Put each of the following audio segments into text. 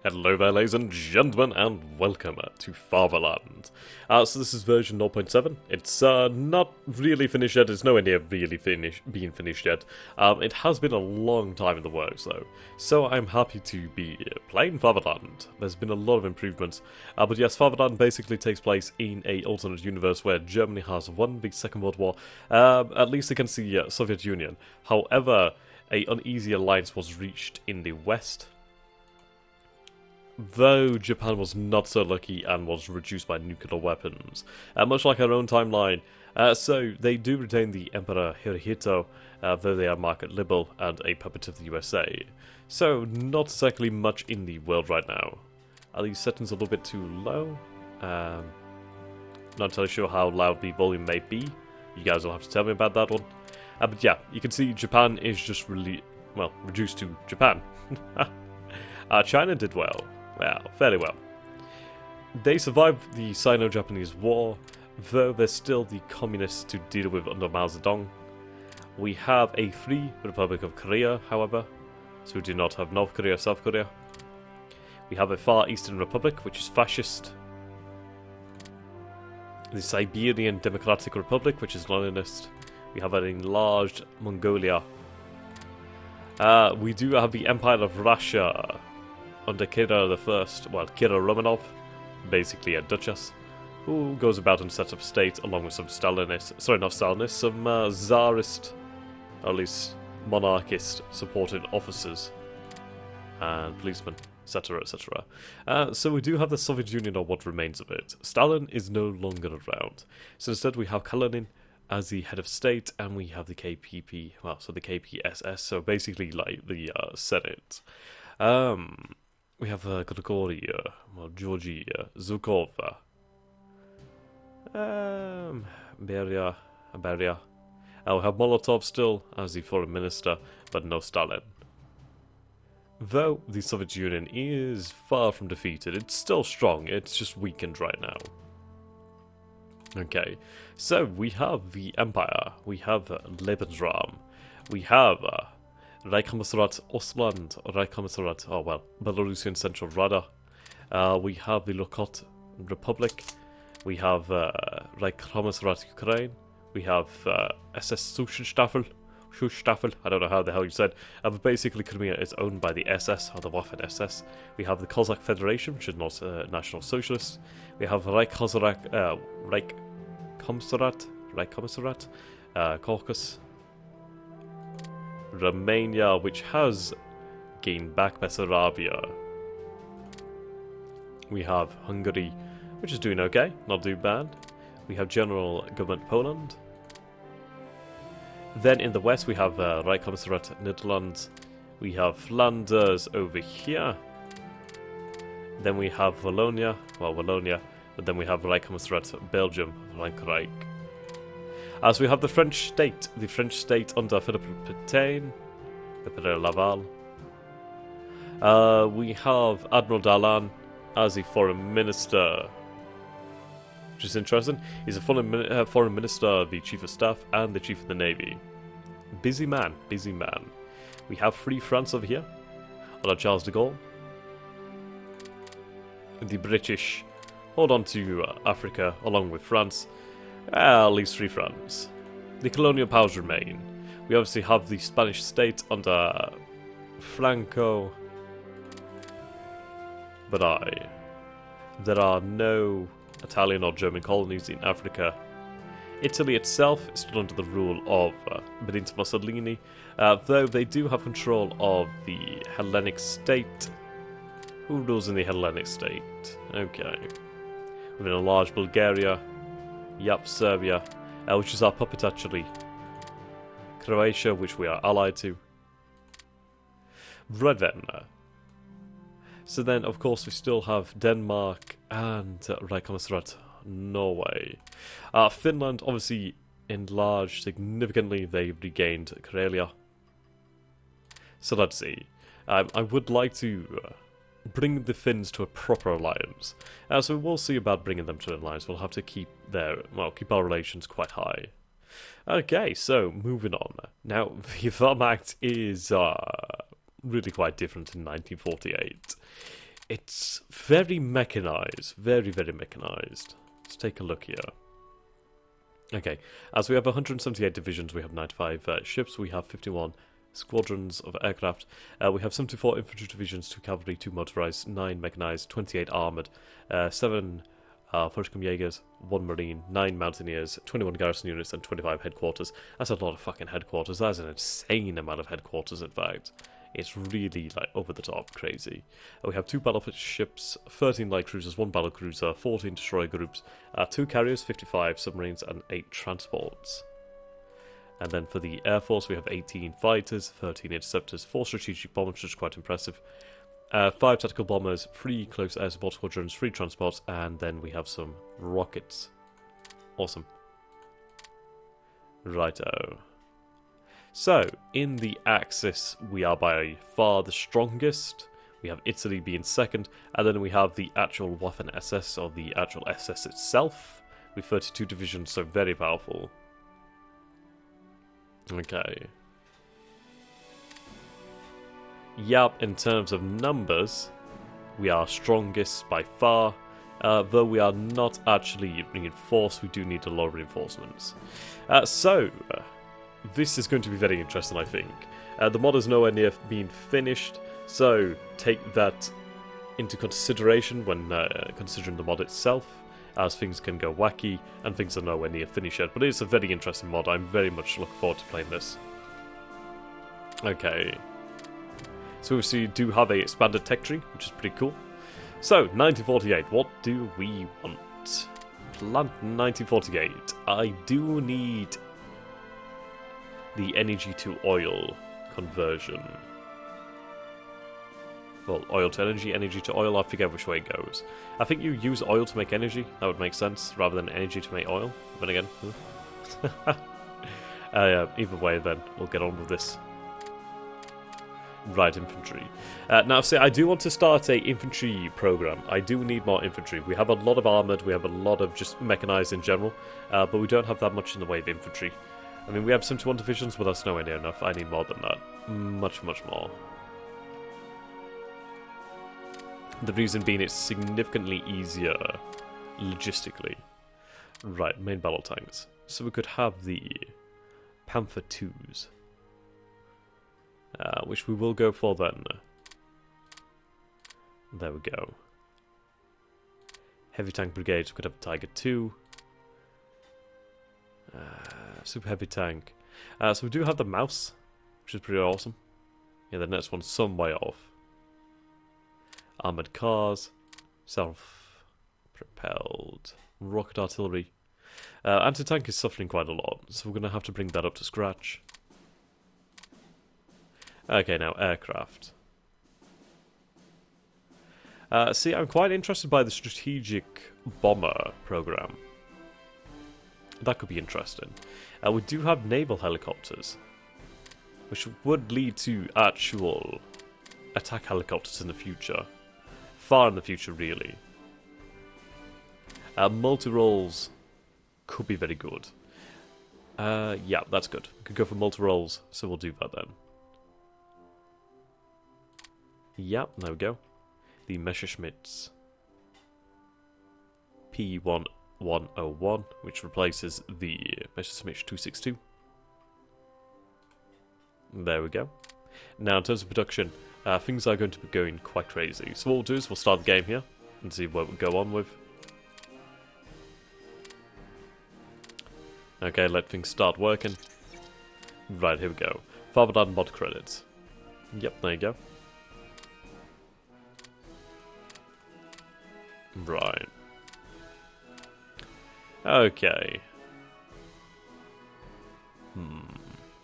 Hello there, ladies and gentlemen, and welcome to Fatherland. So this is version 0.7. It's not really finished yet. It's nowhere near really being finished yet. It has been a long time in the works, though. So I'm happy to be playing Fatherland. There's been a lot of improvements. But yes, Fatherland basically takes place in a alternate universe where Germany has won the Second World War, at least against the Soviet Union. However, an uneasy alliance was reached in the West, though Japan was not so lucky and was reduced by nuclear weapons, much like our own timeline. So they do retain the Emperor Hirohito, though they are market liberal and a puppet of the USA. So not exactly much in the world right now. Are these settings a little bit too low? Not entirely sure how loud the volume may be. You guys will have to tell me about that one. But yeah, you can see Japan is just reduced to Japan. China did well. Well, fairly well. They survived the Sino-Japanese War, though there's still the communists to deal with under Mao Zedong. We have a free Republic of Korea, however, so we do not have North Korea, South Korea. We have a Far Eastern Republic, which is fascist. The Siberian Democratic Republic, which is Leninist. We have an enlarged Mongolia. We do have the Empire of Russia under Kira the First, Kira Romanov, basically a duchess, who goes about and sets up state along with some some Tsarist, or at least monarchist supported officers and policemen, etc., etc. So we do have the Soviet Union, or what remains of it. Stalin is no longer around, so instead we have Kalanin as the head of state, and we have the KPP, the KPSS, so basically like the Senate. We have Grigoria, Georgia, Zhukova, Beria. We have Molotov still as the foreign minister, but no Stalin. Though the Soviet Union is far from defeated, it's still strong, it's just weakened right now. Okay, so we have the Empire, we have Lebensraum, we have Reichskommissariat Ostland, Belarusian Central Rada. We have the Lokot Republic. We have Reichskommissariat Ukraine. We have SS Schutzstaffel. I don't know how the hell you said. But basically, Crimea is owned by the SS, or the Waffen SS. We have the Cossack Federation, which is not National Socialist. We have Reichskommissariat, Caucasus. Romania, which has gained back Bessarabia. We have Hungary, which is doing okay, not too bad. We have General Government Poland. Then in the west we have Rijkscommissariat Netherlands. We have Flanders over here. Then we have Wallonia, but then we have Rijkscommissariat Belgium, Frankrijk. As we have the French state under Philippe Pétain, Pétain Laval. We have Admiral Dallan as the foreign minister, which is interesting. He's a foreign minister, the chief of staff, and the chief of the navy. Busy man. We have Free France over here, under Charles de Gaulle. The British hold on to Africa along with France. At least Free France. The colonial powers remain. We obviously have the Spanish state under Franco. But there are no Italian or German colonies in Africa. Italy itself is still under the rule of Benito Mussolini, though they do have control of the Hellenic state. Who rules in the Hellenic state? Okay. We've enlarged Bulgaria. Yep, Serbia, which is our puppet actually. Croatia, which we are allied to. Right then. So then, of course, we still have Denmark and Reichskommissariat Norway. Finland, obviously, enlarged significantly. They regained Karelia. So let's see. I would like to bring the Finns to a proper alliance. So we'll see about bringing them to an alliance. We'll have to keep our relations quite high. Okay, so moving on. Now, the Wehrmacht is really quite different in 1948. It's very mechanized. Very, very mechanized. Let's take a look here. Okay, as we have 178 divisions, we have 95 ships, we have 51 squadrons of aircraft, we have 74 infantry divisions, 2 cavalry, 2 motorized, 9 mechanized, 28 armored, 7 Jaegers, 1 marine, 9 mountaineers, 21 garrison units, and 25 headquarters. That's a lot of fucking headquarters. That's an insane amount of headquarters, in fact. It's really, like, over the top crazy. We have 2 battleships, 13 light cruisers, 1 battle cruiser, 14 destroyer groups, 2 carriers, 55 submarines, and 8 transports. And then for the Air Force, we have 18 fighters, 13 interceptors, 4 strategic bombers, which is quite impressive, 5 tactical bombers, 3 close air support squadrons, 3 transports, and then we have some rockets. Awesome. Righto. So, in the Axis, we are by far the strongest. We have Italy being second, and then we have the actual Waffen SS, or the actual SS itself, with 32 divisions, so very powerful. Okay. Yep, in terms of numbers, we are strongest by far. Though we are not actually reinforced, we do need a lot of reinforcements. This is going to be very interesting, I think. The mod is nowhere near being finished, so take that into consideration when considering the mod itself, as things can go wacky and things are nowhere near finished yet. But it is a very interesting mod. I'm very much looking forward to playing this. Okay. So we do have a expanded tech tree, which is pretty cool. So, 1948, what do we want? Plant 1948. I do need the energy to oil conversion. Well, oil to energy, energy to oil, I forget which way it goes. I think you use oil to make energy, that would make sense, rather than energy to make oil. But again, either way then, we'll get on with this. Right, infantry. Now, see, I do want to start a infantry program. I do need more infantry. We have a lot of armoured, we have a lot of just mechanized in general, but we don't have that much in the way of infantry. I mean, we have 71 divisions, but that's nowhere near enough. I need more than that. Much, much more. The reason being it's significantly easier logistically. Right, main battle tanks. So we could have the Panther 2s. Which we will go for then. There we go. Heavy tank brigades, we could have a Tiger 2. Super heavy tank. So we do have the Mouse, which is pretty awesome. Yeah, the next one's some way off. Armoured cars. Self-propelled. Rocket artillery. Anti-tank is suffering quite a lot, so we're going to have to bring that up to scratch. Okay, now aircraft. See, I'm quite interested by the strategic bomber program. That could be interesting. We do have naval helicopters, which would lead to actual attack helicopters in the future. Far in the future, really. Multi-roles could be very good. Yeah, that's good. We could go for multi-roles, so we'll do that then. Yep, there we go. The Messerschmitts P1101, which replaces the Messerschmitt 262. There we go. Now, in terms of production, things are going to be going quite crazy. So what we'll do is we'll start the game here and see what we go on with. Okay, let things start working. Right, here we go. Fatherland mod credits. Yep, there you go. Right. Okay.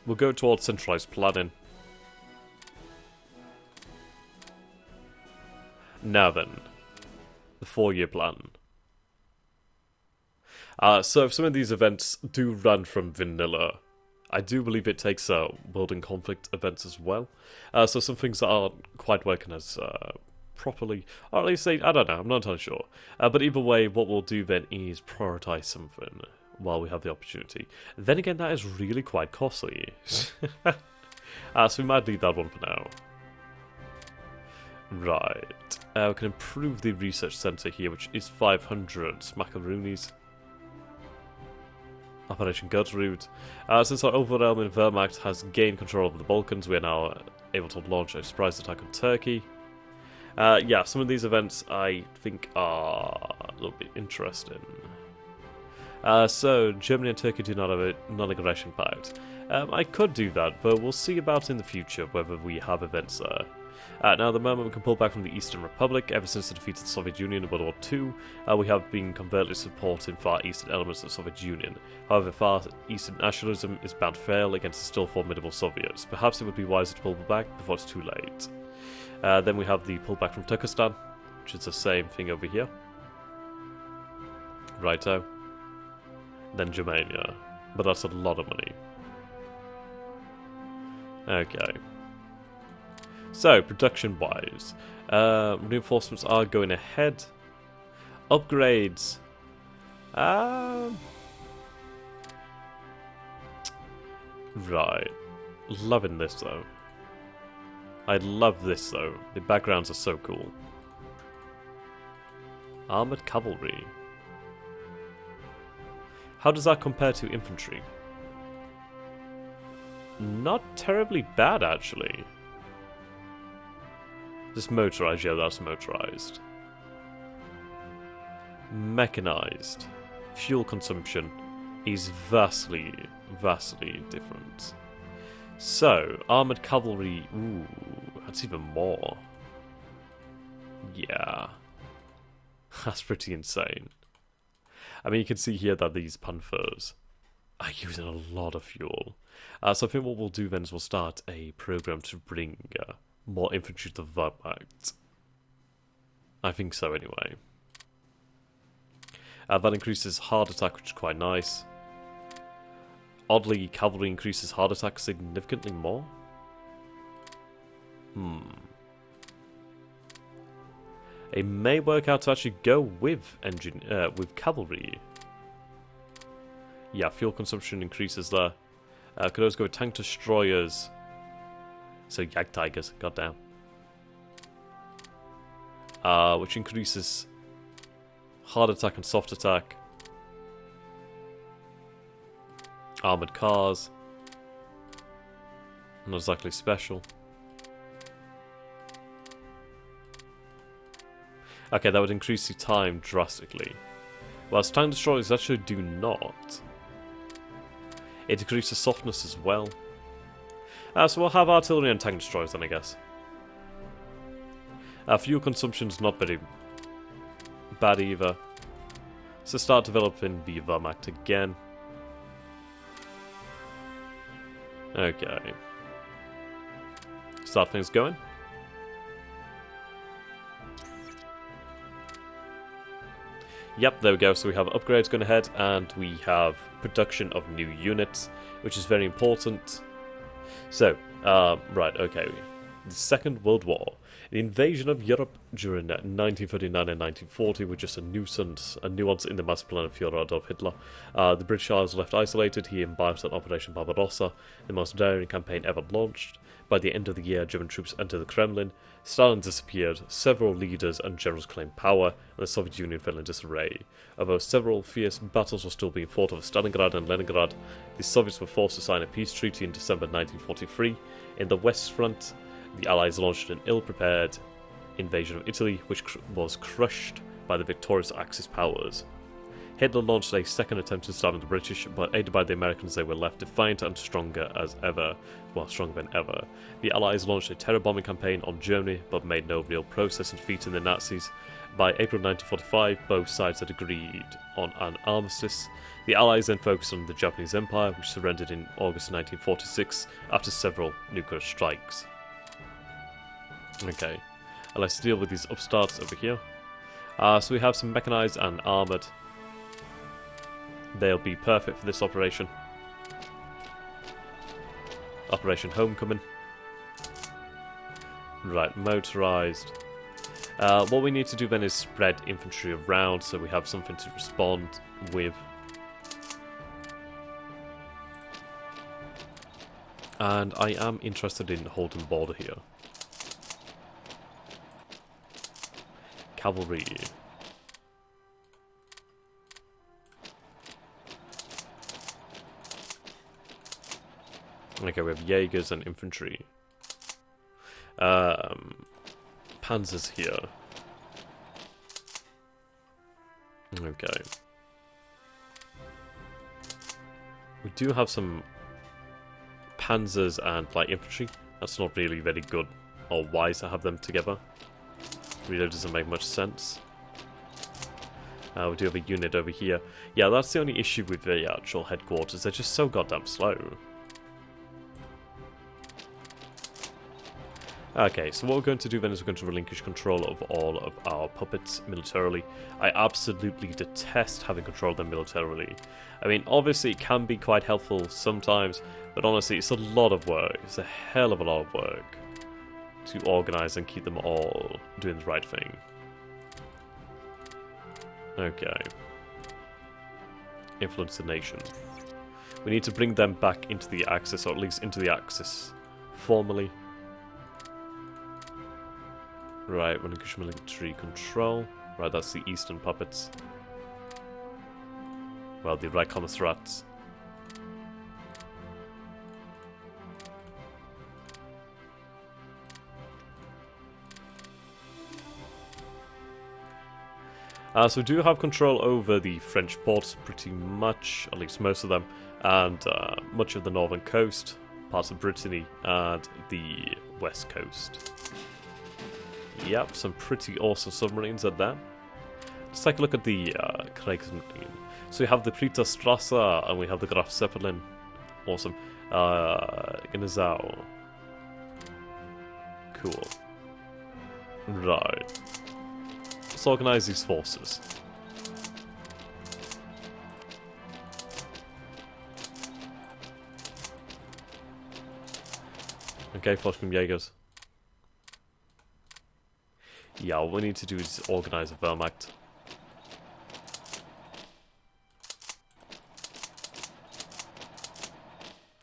We'll go towards centralized planning. Now then, the 4-year plan. So if some of these events do run from vanilla, I do believe it takes world and conflict events as well. So some things that aren't quite working as properly, or at least I don't know, I'm not entirely sure. But either way, what we'll do then is prioritize something while we have the opportunity. Then again, that is really quite costly. So we might leave that one for now. Right. We can improve the research center here, which is 500 macaroonies. Operation Gertrude. Since our overwhelming Wehrmacht has gained control over the Balkans, we are now able to launch a surprise attack on Turkey. Yeah, some of these events I think are a little bit interesting. So, Germany and Turkey do not have a non-aggression pact. I could do that, but we'll see about in the future whether we have events there. Now, at the moment, we can pull back from the Eastern Republic. Ever since the defeat of the Soviet Union in World War II, we have been covertly supporting far eastern elements of the Soviet Union. However, far eastern nationalism is bound to fail against the still formidable Soviets. Perhaps it would be wiser to pull back before it's too late. Then we have the pullback from Turkestan, which is the same thing over here. Righto. Then Germania. But that's a lot of money. Okay. So, production-wise, reinforcements are going ahead. Upgrades. Right. Loving this, though. I love this, though. The backgrounds are so cool. Armored cavalry. How does that compare to infantry? Not terribly bad, actually. This motorized, yeah, that's motorized. Mechanized. Fuel consumption is vastly, vastly different. So, armored cavalry, ooh, that's even more. Yeah. That's pretty insane. I mean, you can see here that these Panthers are using a lot of fuel. So I think what we'll do then is we'll start a program to bring more infantry to the Wehrmacht. I think so, anyway. That increases hard attack, which is quite nice. Oddly, cavalry increases hard attack significantly more. It may work out to actually go with with cavalry. Yeah, fuel consumption increases there. Could always go with tank destroyers. So Jagdtigers, goddamn. Which increases hard attack and soft attack. Armored cars. Not exactly special. Okay, that would increase the time drastically. Whilst tank destroyers actually do not. It decreases softness as well. So we'll have artillery and tank destroyers then, I guess. Fuel consumption's not very bad either. So start developing the Wehrmacht again. Okay. Start things going. Yep, there we go. So we have upgrades going ahead, and we have production of new units, which is very important. So, right, okay. The Second World War. The invasion of Europe during 1939 and 1940 was just a nuisance in the master plan of Führer Adolf Hitler. The British Isles were left isolated. He embarked on Operation Barbarossa, the most daring campaign ever launched. By the end of the year, German troops entered the Kremlin. Stalin disappeared, several leaders and generals claimed power, and the Soviet Union fell in disarray. Although several fierce battles were still being fought over Stalingrad and Leningrad, the Soviets were forced to sign a peace treaty in December 1943. In the West Front, the Allies launched an ill-prepared invasion of Italy, which was crushed by the victorious Axis powers. Hitler launched a second attempt to start the British, but aided by the Americans they were left defiant and stronger than ever. The Allies launched a terror bombing campaign on Germany, but made no real progress in defeating the Nazis. By April 1945, both sides had agreed on an armistice. The Allies then focused on the Japanese Empire, which surrendered in August 1946 after several nuclear strikes. Okay, let's deal with these upstarts over here. So we have some mechanized and armoured. They'll be perfect for this operation. Operation Homecoming. Right, motorized. What we need to do then is spread infantry around so we have something to respond with. And I am interested in holding the border here. cavalry. Okay, we have Jaegers and infantry. Panzers here. Okay. We do have some panzers and light infantry. That's not really very good or wise to have them together. Really doesn't make much sense. We do have a unit over here. Yeah, that's the only issue with the actual headquarters. They're just so goddamn slow. Okay, so what we're going to do then is we're going to relinquish control of all of our puppets militarily. I absolutely detest having control of them militarily. I mean, obviously it can be quite helpful sometimes, but honestly it's a lot of work. It's a hell of a lot of work to organize and keep them all doing the right thing. Okay. Influence the nation. We need to bring them back into the Axis, or at least into the Axis formally. Right, relinquish military control. Right, that's the eastern puppets. Well, the Reichskommissarats. So we do have control over the French ports, pretty much, at least most of them, and much of the northern coast, parts of Brittany, and the west coast. Yep, some pretty awesome submarines at that. Let's take a look at the Kriegsmarine. So we have the Strasse and we have the Graf Zeppelin. Awesome. Gnezau. Cool. Right. Let's organize these forces. Okay, Jaegers. Yeah, what we need to do is organize a Wehrmacht.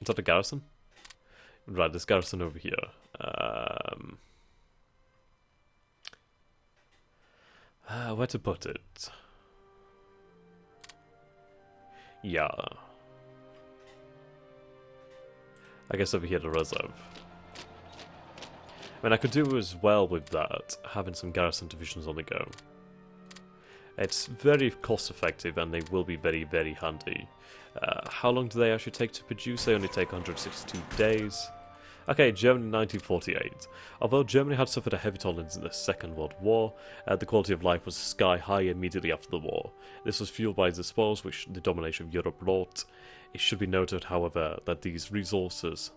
Is that a garrison? Right, this garrison over here. Where to put it? Yeah. I guess over here, the reserve. I mean, I could do as well with that, having some garrison divisions on the go. It's very cost effective and they will be very, very handy. How long do they actually take to produce? They only take 162 days. Okay, Germany 1948. Although Germany had suffered a heavy toll in the Second World War, the quality of life was sky high immediately after the war. This was fueled by the spoils which the domination of Europe brought. It should be noted, however, that these resources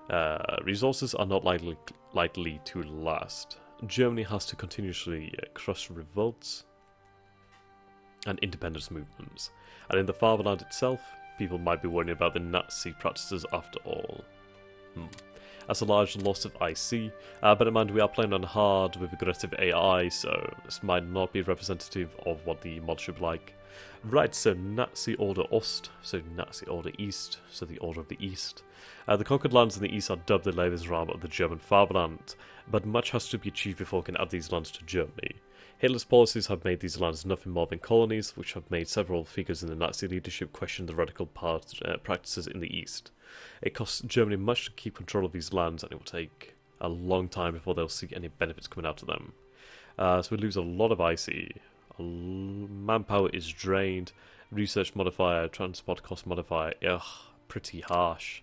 are not likely to last. Germany has to continuously crush revolts and independence movements, and in the fatherland itself, people might be worrying about the Nazi practices after all. That's a large loss of IC, but in mind we are playing on hard with aggressive AI, so this might not be representative of what the mod should be like. Right, so Nazi Order Ost, so Nazi Order East, so the Order of the East. The conquered lands in the east are dubbed the Lebensraum of the German fatherland, but much has to be achieved before we can add these lands to Germany. Hitler's policies have made these lands nothing more than colonies, which have made several figures in the Nazi leadership question the radical practices in the east. It costs Germany much to keep control of these lands, and it will take a long time before they'll see any benefits coming out of them. So we lose a lot of IC. Manpower is drained. Research modifier, transport cost modifier. Ugh, pretty harsh.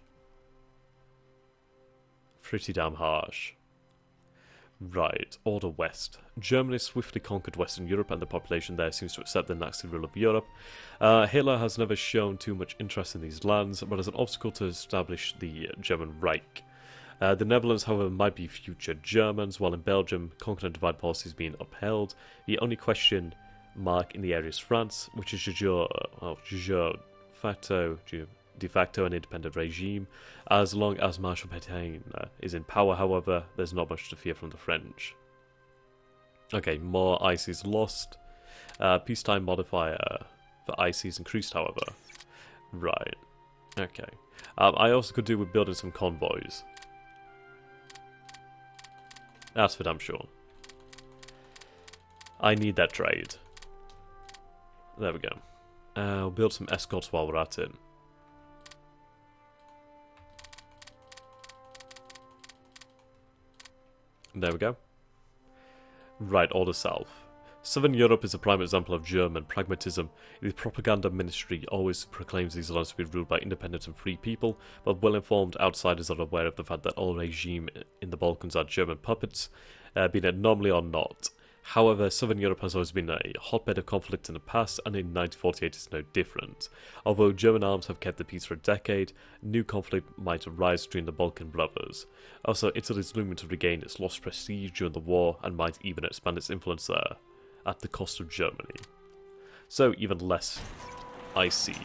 Pretty damn harsh. Right, Order West. Germany swiftly conquered Western Europe and the population there seems to accept the Nazi rule of Europe. Hitler has never shown too much interest in these lands, but as an obstacle to establish the German Reich. The Netherlands, however, might be future Germans, while in Belgium, conquer and divide policy is being upheld. The only question mark in the area is France, which is de facto an independent regime. As long as Marshal Pétain is in power, however, there's not much to fear from the French. Okay, more ICs lost. Peacetime modifier for ICs increased, however. Right. Okay. I also could do with building some convoys. That's for damn sure. I need that trade. There we go. We'll build some escorts while we're at it. There we go. Right, order south. Southern Europe is a prime example of German pragmatism. The propaganda ministry always proclaims these lands to be ruled by independent and free people, but well-informed outsiders are aware of the fact that all regime in the Balkans are German puppets, be it normally or not. However, Southern Europe has always been a hotbed of conflict in the past, and in 1948 is no different. Although German arms have kept the peace for a decade, new conflict might arise between the Balkan brothers. Also, Italy is looming to regain its lost prestige during the war, and might even expand its influence there, at the cost of Germany. So, even less I see.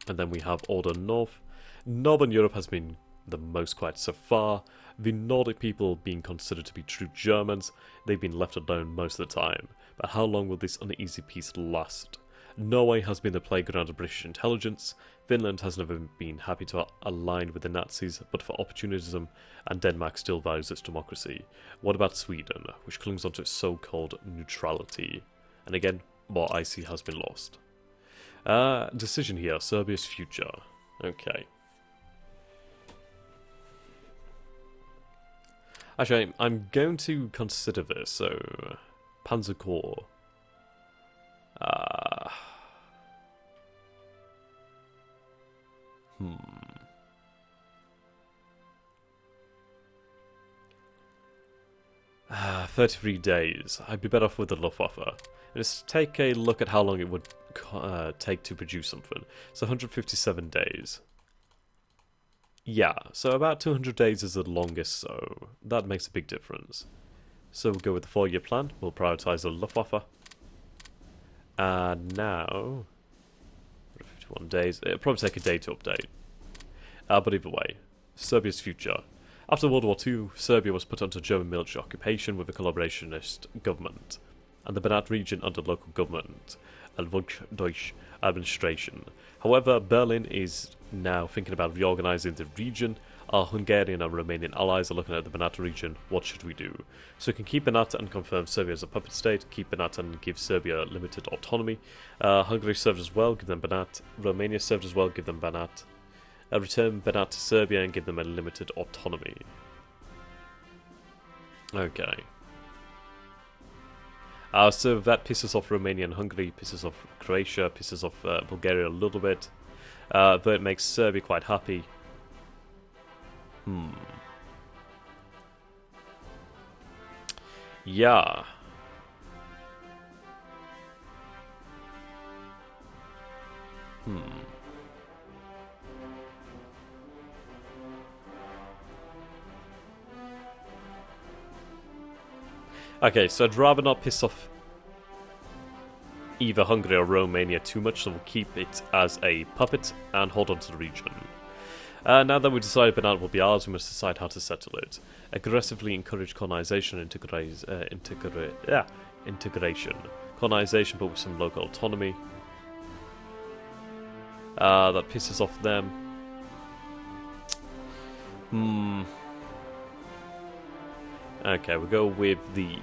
And then we have Order North. Northern Europe has been the most quiet so far. The Nordic people being considered to be true Germans, they've been left alone most of the time. But how long will this uneasy peace last? Norway has been the playground of British intelligence. Finland has never been happy to align with the Nazis, but for opportunism, and Denmark still values its democracy. What about Sweden, which clings onto its so-called neutrality? And again, more IC has been lost. Decision here, Serbia's future. Okay. Actually, I'm going to consider this, so... Panzer Corps. Hmm. 33 days. I'd be better off with the Luftwaffe. Let's take a look at how long it would take to produce something. So 157 days. Yeah, so about 200 days is the longest, so that makes a big difference. So we'll go with the 4-year plan. We'll prioritise the Luftwaffe. And now... 51 days. It'll probably take a day to update. But either way, Serbia's future. After World War II, Serbia was put under German military occupation with a collaborationist government, and the Banat region under local government, Deutsche administration. However, Berlin is now thinking about reorganising the region. Our Hungarian and Romanian allies are looking at the Banat region. What should we do? So we can keep Banat and confirm Serbia as a puppet state, keep Banat and give Serbia limited autonomy. Hungary served as well, give them Banat. Romania served as well, give them Banat. Return Banat to Serbia and give them a limited autonomy. Okay. So that pisses off Romania and Hungary, pisses off Croatia, pisses off Bulgaria a little bit. Though it makes Serbia quite happy. Yeah. Okay, so I'd rather not piss off either Hungary or Romania too much, so we'll keep it as a puppet and hold on to the region. Now that we've decided Banat will be ours, we must decide how to settle it. Aggressively encourage colonization and integration. Colonization, but with some local autonomy. That pisses off them. Okay, we'll go with the...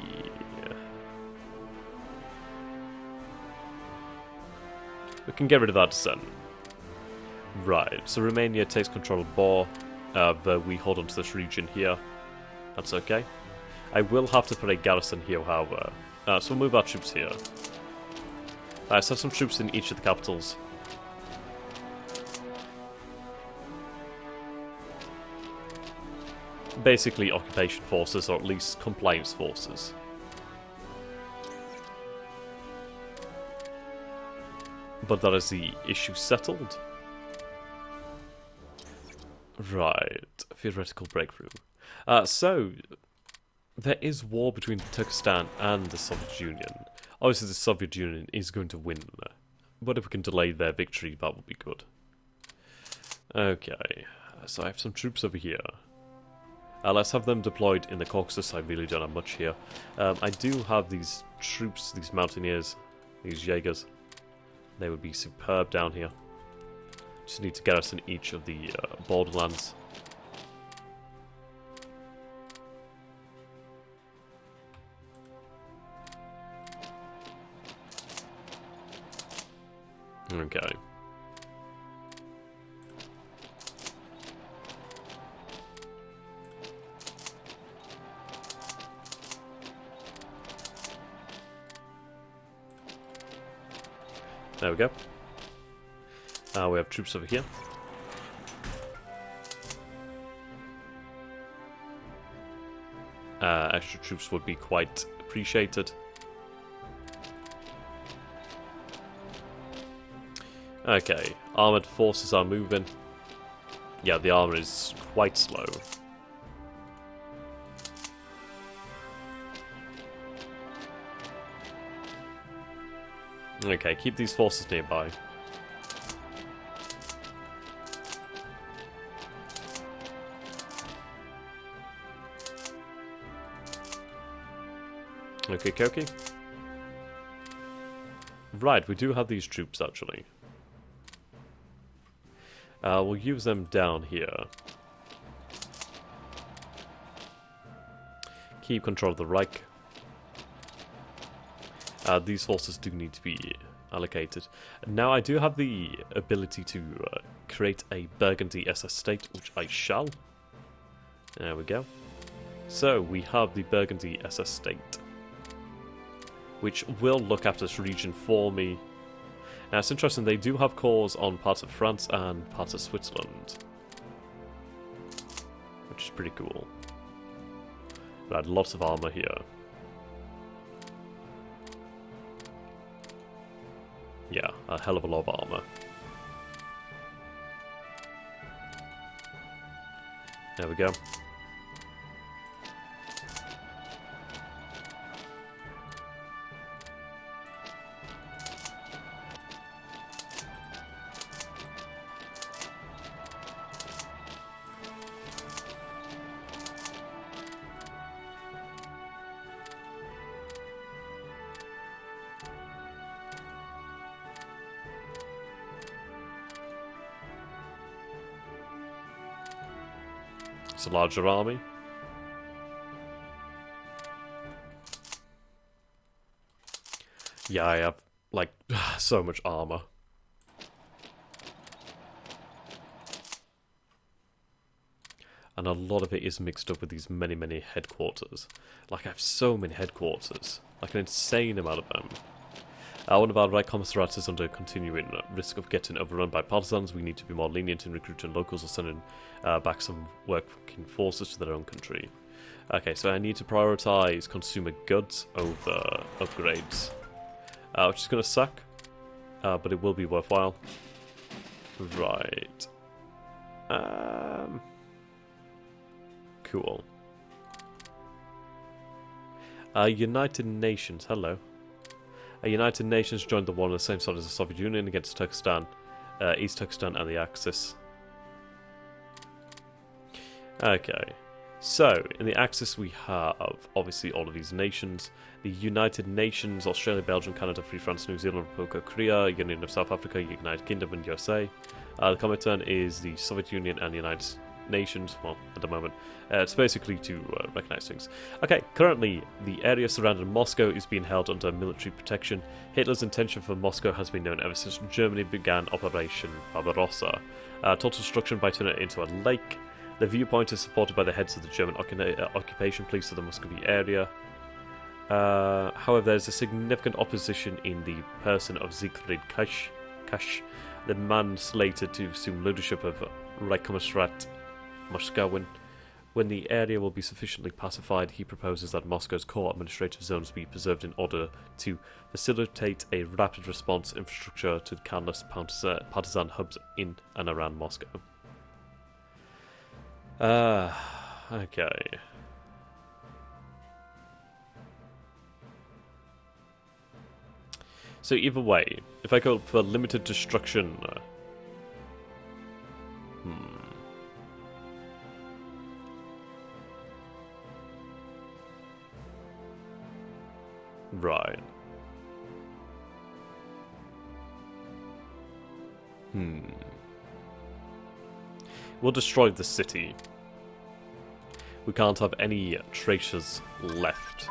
We can get rid of that dissent. Right, so Romania takes control of Bor, though we hold on to this region here. That's okay. I will have to put a garrison here, however. So we'll move our troops here. Let's have some troops in each of the capitals. Basically occupation forces, or at least compliance forces. But that is the issue settled. Right, theoretical breakthrough. So, there is war between Turkestan and the Soviet Union. Obviously the Soviet Union is going to win, but if we can delay their victory, that would be good. Okay, so I have some troops over here. Let's have them deployed in the Caucasus. I really don't have much here. I do have these troops, these mountaineers, these Jaegers. They would be superb down here. Just need to get us in each of the borderlands. Okay. There we go. We have troops over here. Extra troops would be quite appreciated. Okay, armoured forces are moving. Yeah, the armour is quite slow. Okay, keep these forces nearby. Okay, Koki. Right, we do have these troops actually. We'll use them down here. Keep control of the Reich. These forces do need to be allocated. Now I do have the ability to create a Burgundy SS state, which I shall. There we go. So we have the Burgundy SS state, which will look after this region for me. Now it's interesting, they do have cores on parts of France and parts of Switzerland, which is pretty cool. Right, lots of armor here. Yeah, a hell of a lot of armor. There we go. It's a larger army. Yeah, I have, like, so much armor. And a lot of it is mixed up with these many, many headquarters. Like, I have so many headquarters. Like, an insane amount of them. One of our right commissariats is under continuing risk of getting overrun by partisans. We need to be more lenient in recruiting locals or sending back some working forces to their own country. Okay, so I need to prioritize consumer goods over upgrades, which is going to suck, but it will be worthwhile. Right. Cool. United Nations, hello. United Nations joined the war on the same side as the Soviet Union against Turkestan, East Turkestan and the Axis. Okay, so in the Axis we have obviously all of these nations. The United Nations, Australia, Belgium, Canada, Free France, New Zealand, Republic of Korea, Union of South Africa, United Kingdom and USA. The Comintern is the Soviet Union and the United Nations, well, at the moment. It's basically to recognize things. Okay, currently, the area surrounding Moscow is being held under military protection. Hitler's intention for Moscow has been known ever since Germany began Operation Barbarossa. Total destruction by turning it into a lake. The viewpoint is supported by the heads of the German occupation police of the Muscovy area. However, there's a significant opposition in the person of Siegfried Kasch, the man slated to assume leadership of Reichskommissariat Moskowin. When the area will be sufficiently pacified, he proposes that Moscow's core administrative zones be preserved in order to facilitate a rapid response infrastructure to countless partisan hubs in and around Moscow. Okay. So either way, if I go for limited destruction... Right. We'll destroy the city. We can't have any traitors left.